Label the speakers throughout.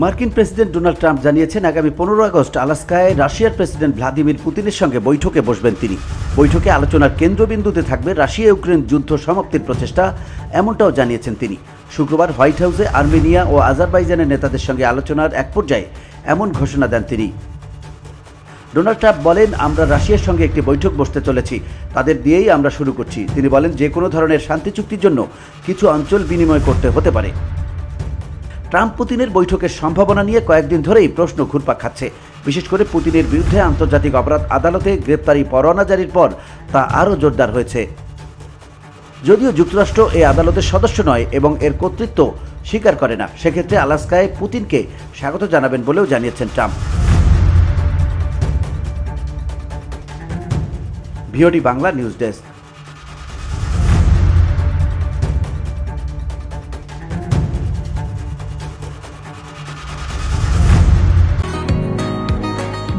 Speaker 1: মার্কিন president Donald Trump জানিয়েছেন আগামী 15 আগস্ট আলাস্কায় রাশিয়ার প্রেসিডেন্ট ভ্লাদিমির পুতিনের সঙ্গে বৈঠকে বসবেন তিনি। বৈঠকে আলোচনার কেন্দ্রবিন্দুতে থাকবে রাশিয়া ইউক্রেন যুদ্ধ সমাপ্তির প্রচেষ্টা, এমনটাও জানিয়েছেন তিনি। শুক্রবার হোয়াইট হাউসে আর্মেনিয়া ও আজারবাইজানের নেতাদের সঙ্গে আলোচনার এক পর্যায়ে এমন ঘোষণা দেন তিনি। ডোনাল্ড ট্রাম্প বলেন, আমরা রাশিয়ার সঙ্গে একটি বৈঠক বসতে চলেছি, তাদের দিয়েই আমরা শুরু করছি। তিনি বলেন, যে কোনো ধরনের শান্তি চুক্তির জন্য কিছু অঞ্চল বিনিময় করতে হতে পারে। ট্রাম্প পুতিনের বৈঠকের সম্ভাবনা নিয়ে কয়েকদিন ধরেই প্রশ্ন ঘুরপাক খাচ্ছে। বিশেষ করে পুতিনের বিরুদ্ধে আন্তর্জাতিক অপরাধ আদালতে গ্রেপ্তারি পরোয়ানা জারির পর তা আরও জোরদার হয়েছে। যদিও যুক্তরাষ্ট্র এই আদালতের সদস্য নয় এবং এর কর্তৃত্ব স্বীকার করে না, সেক্ষেত্রে আলাস্কায় পুতিনকে স্বাগত জানাবেন বলেও জানিয়েছেন Trump. VOD Bangla news desk.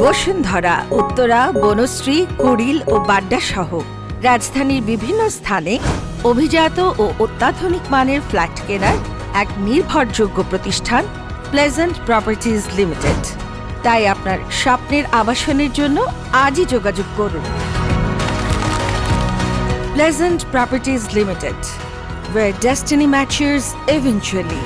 Speaker 2: Bashundhara, Uttara, Banasree, Kuril ও বাড্ডা সহ রাজধানীর বিভিন্ন স্থানে অভিজাত ও অত্যাধুনিক মানের ফ্ল্যাট কেনার এক নির্ভরযোগ্য প্রতিষ্ঠান প্লেজেন্ট প্রপার্টিজ লিমিটেড। তাই আপনার স্বপ্নের আবাসনের জন্য আজই যোগাযোগ করুন। Pleasant properties limited, where destiny matches eventually.